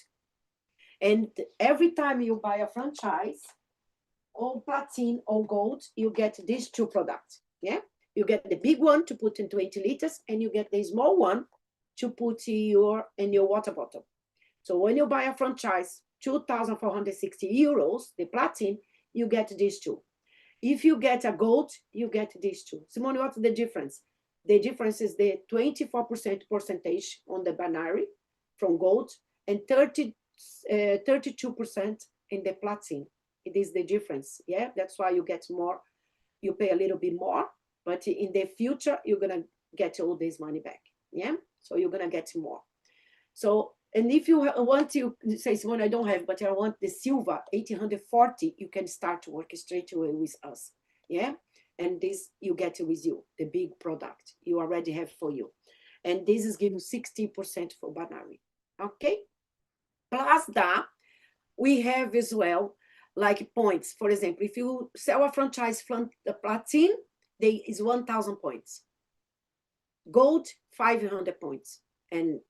And every time you buy a franchise, or platinum or gold, you get these 2 products. Yeah. You get the big one to put in 20 liters, and you get the small one to put in your water bottle. So when you buy a franchise, 2,460 euros, the platinum, you get these 2. If you get a gold, you get these 2. Simone, what's the difference? The difference is the 24% percentage on the binary from gold and 32% in the platinum. It is the difference. Yeah, that's why you get more. You pay a little bit more, but in the future, you're going to get all this money back. Yeah, so you're going to get more. So, and if you want to say, Simone, I don't have, but I want the silver 1840, you can start to work straight away with us. Yeah. And this you get with you, the big product you already have for you. And this is giving 60% for binary. Okay. Plus that, we have as well, like points. For example, if you sell a franchise platinum, there is 1,000 points. Gold, 500 points. And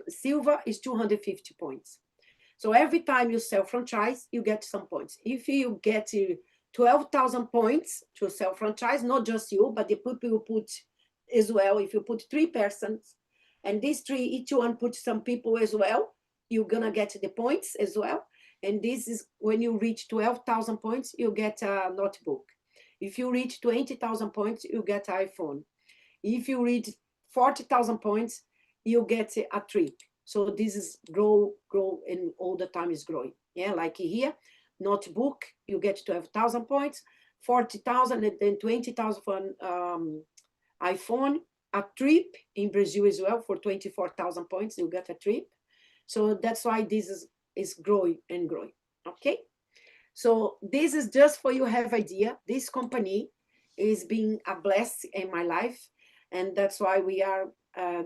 silver is 250 points. So every time you sell franchise, you get some points. If you get 12,000 points to sell franchise, not just you, but the people you put as well. If you put 3 persons, and these 3, each one put some people as well, you're gonna get the points as well. And this is when you reach 12,000 points, you get a notebook. If you reach 20,000 points, you get an iPhone. If you reach 40,000 points, you get a trip. So this is grow, and all the time is growing. Yeah, like here, notebook, you get 12,000 points, 40,000, and then 20,000 for an iPhone. A trip in Brazil as well for 24,000 points, you get a trip. So that's why this is growing and growing. Okay, so this is just for you have idea. This company is being a blessing in my life, and that's why we are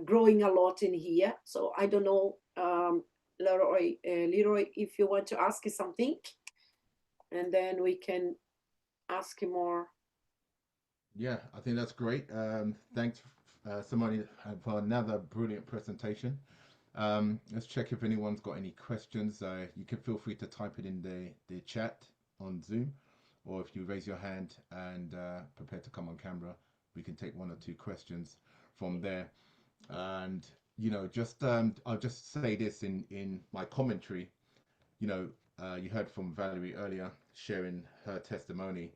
growing a lot in here. So I don't know, Leroy, if you want to ask something, and then we can ask more. Yeah, I think that's great. Thanks, Simone, for another brilliant presentation. Let's check if anyone's got any questions. You can feel free to type it in the chat on Zoom, or if you raise your hand and prepare to come on camera, we can take 1 or 2 questions from there. And just I'll just say this in my commentary. You heard from Valerie earlier sharing her testimony.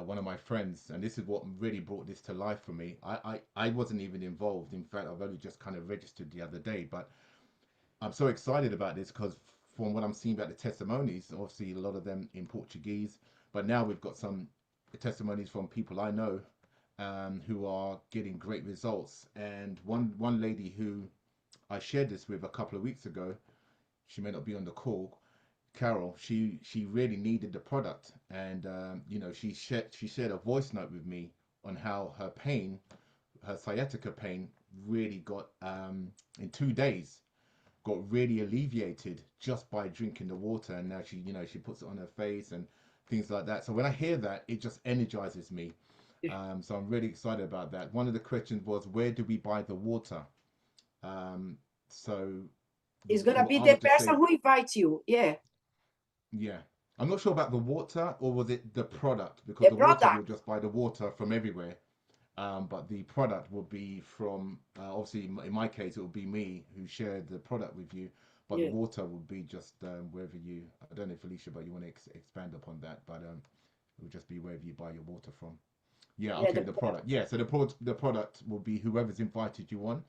One of my friends, and this is what really brought this to life for me. I wasn't even involved. In fact, I've only just kind of registered the other day, but I'm so excited about this because from what I'm seeing about the testimonies, obviously a lot of them in Portuguese, but now we've got some testimonies from people I know who are getting great results. And one lady who I shared this with a couple of weeks ago, she may not be on the call, Carol, she really needed the product, and she shared a voice note with me on how her pain, her sciatica pain, really got in 2 days, got really alleviated just by drinking the water. And now she puts it on her face and things like that. So when I hear that, it just energizes me. So I'm really excited about that. One of the questions was, where do we buy the water? So it's gonna be the person who invites you. Yeah, I'm not sure about the water, or was it the product? Because the water, you'll just buy the water from everywhere. But the product will be from, obviously in my case, it will be me who shared the product with you. But the water will be just wherever you, I don't know, Felicia, but you want to expand upon that. But it will just be wherever you buy your water from. Yeah, okay, the product. Yeah, so the product will be whoever's invited you on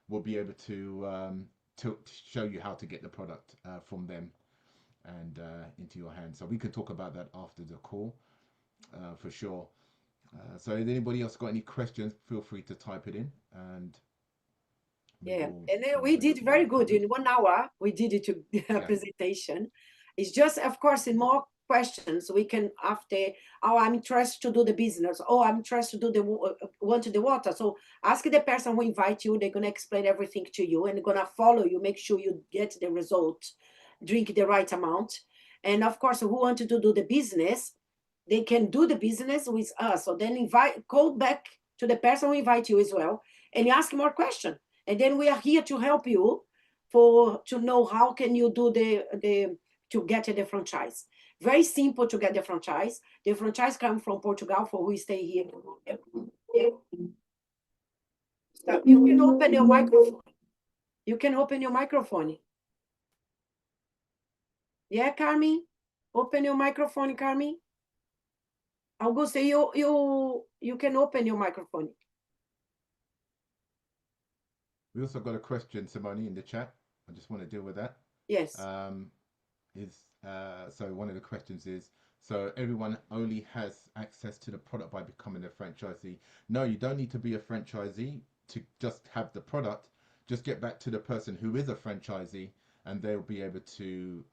will be able to show you how to get the product from them and into your hands. So we can talk about that after the call for sure. So if anybody else got any questions, feel free to type it in. And and then we did very good in 1 hour. We did it to presentation. It's just, of course, in more questions we can after. Oh, I'm interested to do the business. Oh, I'm interested to do the water. So ask the person who invite you. They're gonna explain everything to you and gonna follow you. Make sure you get the result. Drink the right amount. And of course, who want to do the business, they can do the business with us. So then call back to the person who invite you as well and ask more questions. And then we are here to help you to know how can you do to get the franchise. Very simple to get the franchise. The franchise comes from Portugal for who stay here. You can open your microphone. You can open your microphone. Yeah, Carmen? Open your microphone, Carmen. Augusto, you can open your microphone. We also got a question, Simone, in the chat. I just want to deal with that. Yes. So one of the questions is, so everyone only has access to the product by becoming a franchisee? No, you don't need to be a franchisee to just have the product. Just get back to the person who is a franchisee, and they'll be able to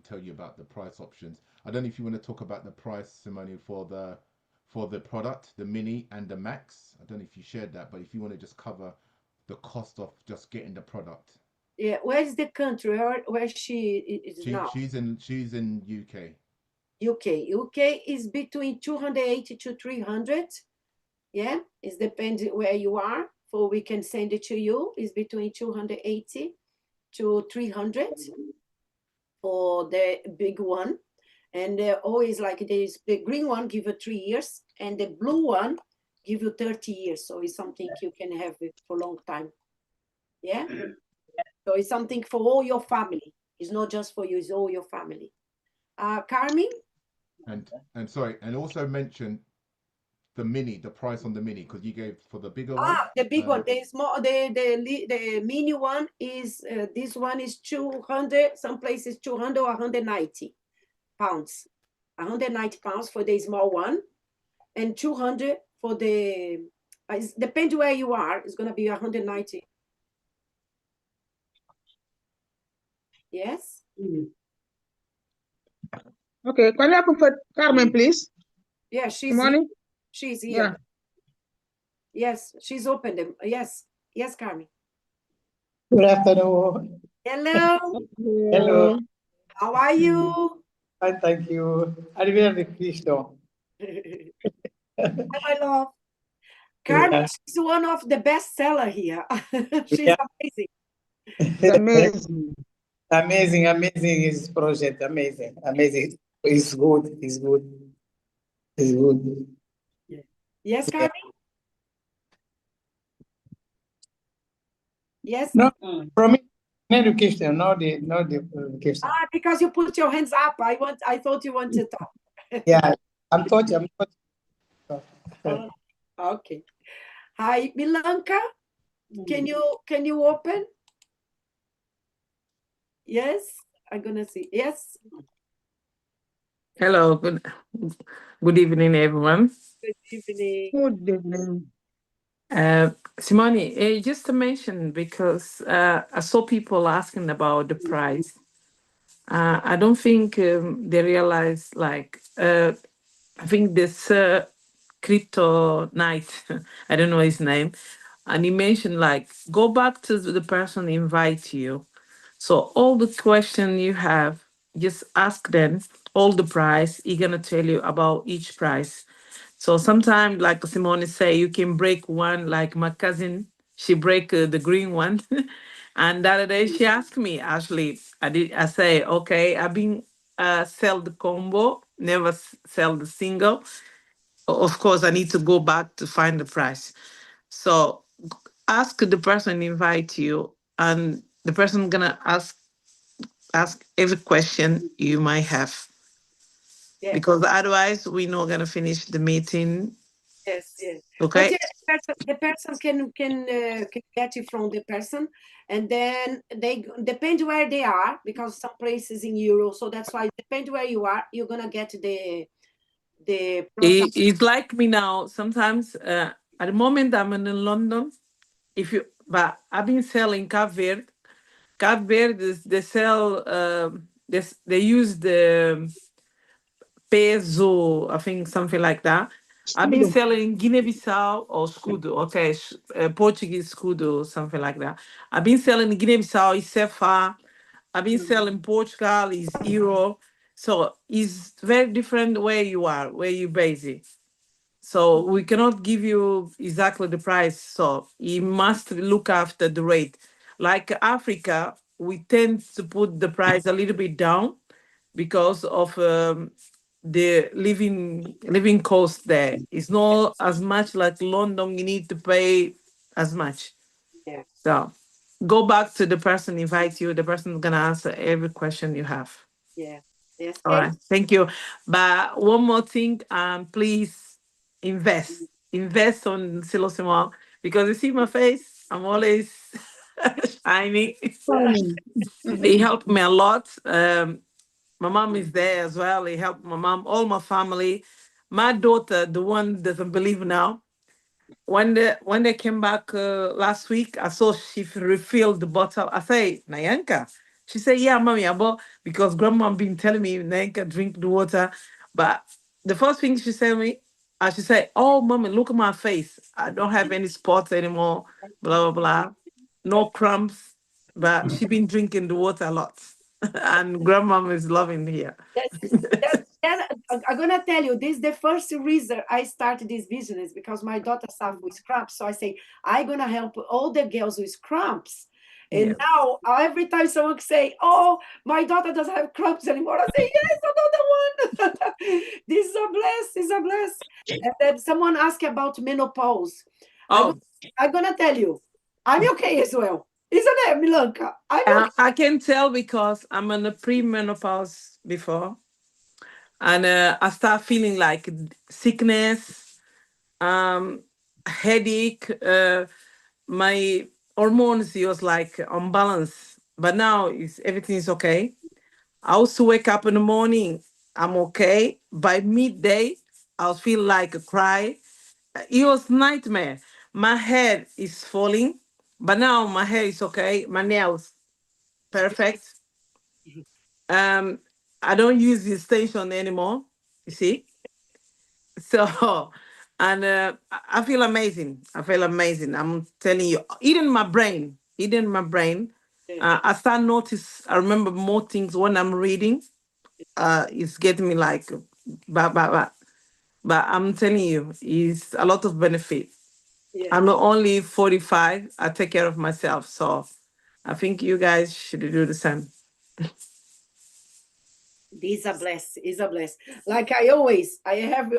tell you about the price options. I don't know if you want to talk about the price, Simone, for the product, the mini and the max. I don't know if you shared that, but if you want to just cover the cost of just getting the product. Yeah, where's the country? Where she is now? She's in UK. UK is between 280 to 300. Yeah, it depends where you are. For we can send it to you. It's between 280 to 300 for the big one. And always like this, the green one give you 3 years, and the blue one give you 30 years. So it's something you can have it for a long time. Yeah. So it's something for all your family. It's not just for you, it's all your family. Carmen? And sorry, and also mention the mini, the price on the mini, because you gave for the bigger one. The big one. The small, the mini one is this one is 200. Some places 200 or 190 pounds. 190 pounds for the small one, and 200 for the, depends where you are, it's going to be 190. Yes? Okay, can you put Carmen, please? Yeah, she's Simone? here. She's here. Yeah. Yes, she's opened them. Yes, yes, Carmen. Good afternoon. Hello. Hello. How are you? Fine, thank you. Arrivederci Cristo. Hi, my love. Carmen, she's one of the best seller here. She's amazing. It's amazing. Amazing is project. Amazing. It's good. It's good. It's good. Yes, Carmen? Yes? No, from me, education, not the education. Because you put your hands up. I thought you wanted to talk. Yeah, I'm talking. Okay. Hi, Milanka. Can you open? Yes, I'm gonna see. Yes. Hello, good evening, everyone. Good evening. Good evening. Simone, just to mention, because I saw people asking about the price. I don't think they realize, like, I think this crypto night, I don't know his name, and he mentioned, like, go back to the person invite you. So all the question you have, just ask them all the price. He's gonna tell you about each price. So sometimes, like Simone say, you can break one. Like my cousin, she break the green one, and the other day she asked me. Actually, I say, okay, I've been sell the combo, never sell the single. Of course, I need to go back to find the price. So ask the person invite you, and the person gonna ask every question you might have. Yes. Because otherwise we're not gonna finish the meeting. Yes, yes. Okay. But the person can get it from the person, and then they depend where they are, because some places in Euro, so that's why depend where you are, you're gonna get the product. It's like me now. Sometimes at the moment I'm in London. But I've been selling Cape Verde. Cape Verde they sell they use the peso, I think something like that. I've been selling Guinea-Bissau or Scudo, okay, Portuguese Scudo, something like that. I've been selling Guinea-Bissau, is CFA. I've been selling Portugal, is Euro. So it's very different where you are, where you base it. So we cannot give you exactly the price. So you must look after the rate. Like Africa, we tend to put the price a little bit down because of the living cost there. It's not as much like London. You need to pay as much. Yeah. So go back to the person invite you. The person is gonna answer every question you have. Yeah. Yes. All right. Thank you. But one more thing, please invest. Invest on Silosimo, because you see my face. I'm always shining. He helped me a lot. My mom is there as well. He helped my mom, all my family. My daughter, the one doesn't believe now. When they came back last week, I saw she refilled the bottle. I say, Nayanka. She said, yeah, mommy, I bought because grandma been telling me, Nayanka, drink the water. But the first thing she said to me, she said, oh, mommy, look at my face. I don't have any spots anymore, blah, blah, blah. No crumbs. But she been drinking the water a lot. And grandma is loving here. I'm gonna tell you, this is the first reason I started this business, because my daughter suffers with cramps. So I say, I'm gonna help all the girls with cramps. And now every time someone say, oh, my daughter doesn't have cramps anymore, I say, yes, another one. This is a bless, this is a bless. And then someone asked about menopause. Oh. I'm gonna tell you, I'm okay as well. Isn't it, Milanka? I can tell because I'm in a pre-menopause before. And I start feeling like sickness, headache. My hormones was like unbalanced, but now everything is okay. I also wake up in the morning. I'm okay. By midday, I'll feel like a cry. It was nightmare. My head is falling, but now my hair is okay. My nails perfect. I don't use the extension anymore. You see, so and I feel amazing. I feel amazing. I'm telling you, even my brain. I start notice. I remember more things when I'm reading. It's getting me like, but I'm telling you, it's a lot of benefit. I'm only 45. I take care of myself, so I think you guys should do the same. This a bless, is a bless. Like I have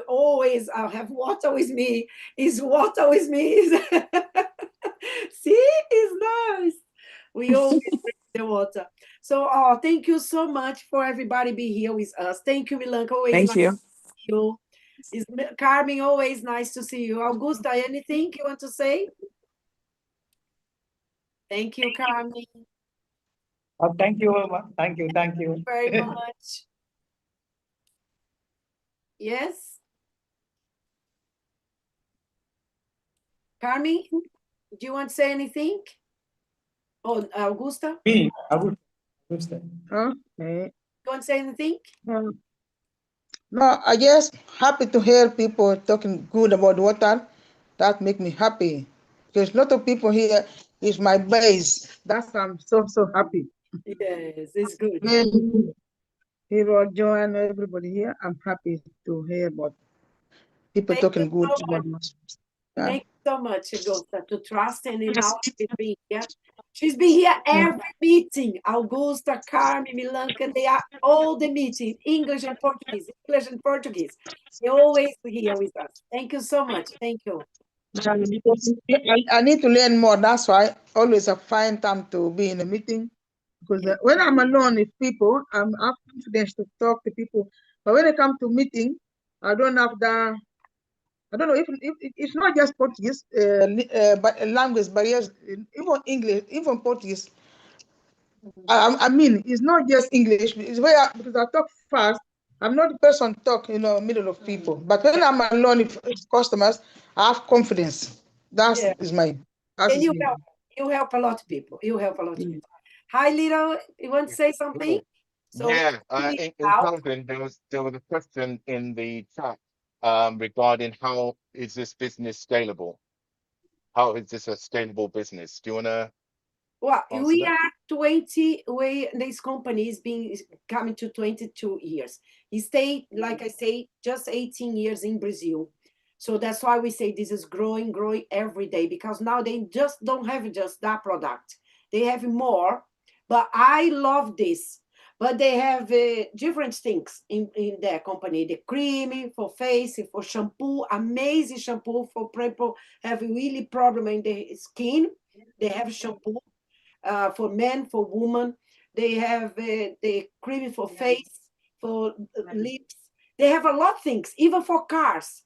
water with me. Is water with me? See, it's nice. We always drink the water. So, thank you so much for everybody be here with us. Thank you, Milanka. Always Thank nice you. to see you. Is Carmen, always nice to see you. Augusta, anything you want to say? Thank you, Carmen. Thank you, thank you, thank you. Very much. Yes. Carmen, do you want to say anything? Oh, Augusta? Me, Augusta. Okay. You want to say anything? No, I just happy to hear people talking good about water. That make me happy. Because a lot of people here is my base. That's I'm so happy. Yes, it's good. Very good. Hero, Joanne, everybody here, I'm happy to hear about people Thank talking you good so about much. yeah. Thank you so much, Augusta, to trust and in our being here. She's been here every meeting. Augusta, Carmen, Milanka, they are all the meetings, English and Portuguese, English and Portuguese. They always here with us. Thank you so much. Thank you. I need to learn more. That's why always I find time to be in a meeting. Because when I'm alone with people, I have confidence to talk to people. But when I come to meeting, I don't have the, I don't know if it's not just Portuguese, but language barriers, even English, even Portuguese. I mean, it's not just English. It's where because I talk fast. I'm not the person talk, middle of people. But when I'm alone with customers, I have confidence. That's Yeah. is my. And you help a lot of people. You help a lot of people. Hi, Little. You want to say something? So Yeah, we in out. closing, there was a question in the chat regarding how is this business scalable? How is this a scalable business? Do you want to Well, answer we that? are 20, this company is coming to 22 years. He stayed, like I say, just 18 years in Brazil. So that's why we say this is growing every day, because now they just don't have just that product. They have more, but I love this. But they have different things in their company. The cream for face, for shampoo, amazing shampoo for people have really problem in the skin. They have shampoo for men, for women. They have the cream for face, for lips. They have a lot of things, even for cars.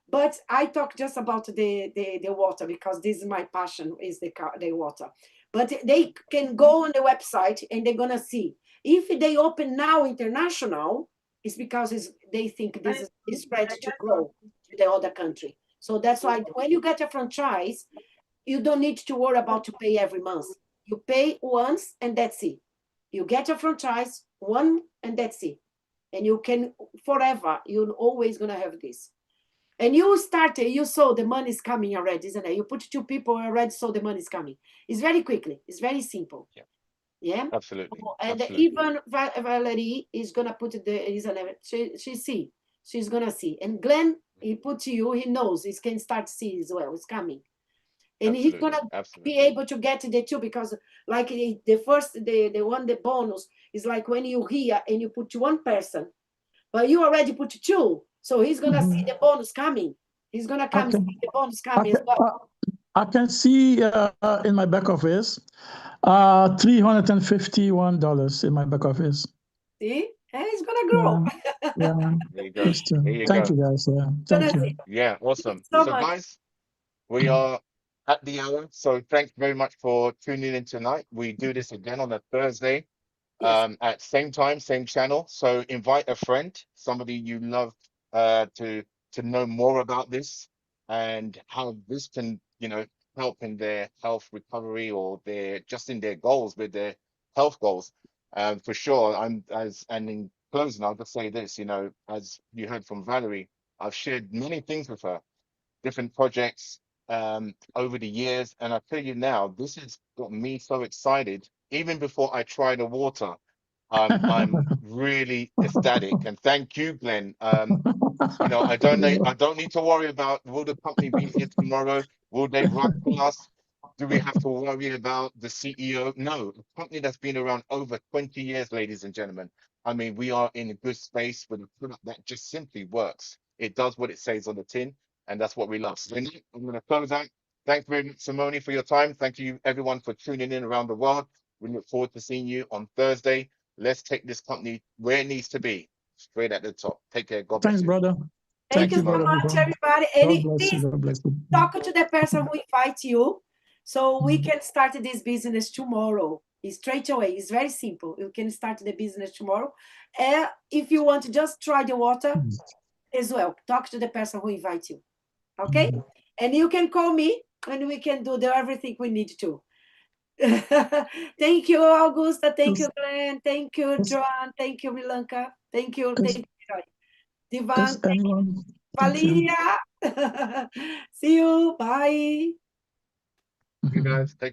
But I talk just about the water because this is my passion, is the water. But they can go on the website and they're gonna see. If they open now international, it's because they think this is ready to grow to the other country. So that's why when you get a franchise, you don't need to worry about to pay every month. You pay once and that's it. You get a franchise one and that's it. And you can forever, you're always gonna have this. And you started, you saw the money is coming already, isn't it? You put two people already, so the money is coming. It's very quickly. It's very simple. Yeah. Absolutely. And Absolutely. even Valerie is gonna put she see. She's gonna see. And Glenn, he put you, he knows, he can start to see as well. It's coming. And he's gonna be able to get the two because like the first the bonus is like when you hear and you put one person, but you already put two, so he's gonna see the bonus coming. He's gonna come see the bonus coming as well. I can see in my back office $351 in my back office. See, and it's gonna grow. Yeah. There you go. There you Thank go. you guys. Yeah. Thank you. Yeah, awesome. So So much. guys, we are at the hour. So thanks very much for tuning in tonight. We do this again on a Thursday. At same time, same channel. So invite a friend, somebody you love, to know more about this and how this can, help in their health recovery or their just in their goals with their health goals. For sure. And in closing, I'll just say this, as you heard from Valerie, I've shared many things with her, different projects over the years. And I tell you now, this has got me so excited. Even before I try the water, I'm really ecstatic. And thank you, Glenn. I don't need to worry about, will the company be here tomorrow? Will they run for us? Do we have to worry about the CEO? No, a company that's been around over 20 years, ladies and gentlemen. I mean, we are in a good space with a product that just simply works. It does what it says on the tin, and that's what we love. So I'm going to close out. Thanks very much, Simone, for your time. Thank you, everyone, for tuning in around the world. We look forward to seeing you on Thursday. Let's take this company where it needs to be, straight at the top. Take care. God bless Thanks, you. brother. Thank you so brother. much, everybody. God bless you. Please God bless you. talk to the person who invites you so we can start this business tomorrow. It's straight away. It's very simple. You can start the business tomorrow. If you want to just try the water as well, talk to the person who invites you. Okay? And you can call me and we can do everything we need to. Thank you, Augusta. Thank you, Glenn. Thank you, Joan. Thank you, Milanka. Thank you. Thank you, Divan. Thank you. Valeria. See you. Bye. You guys take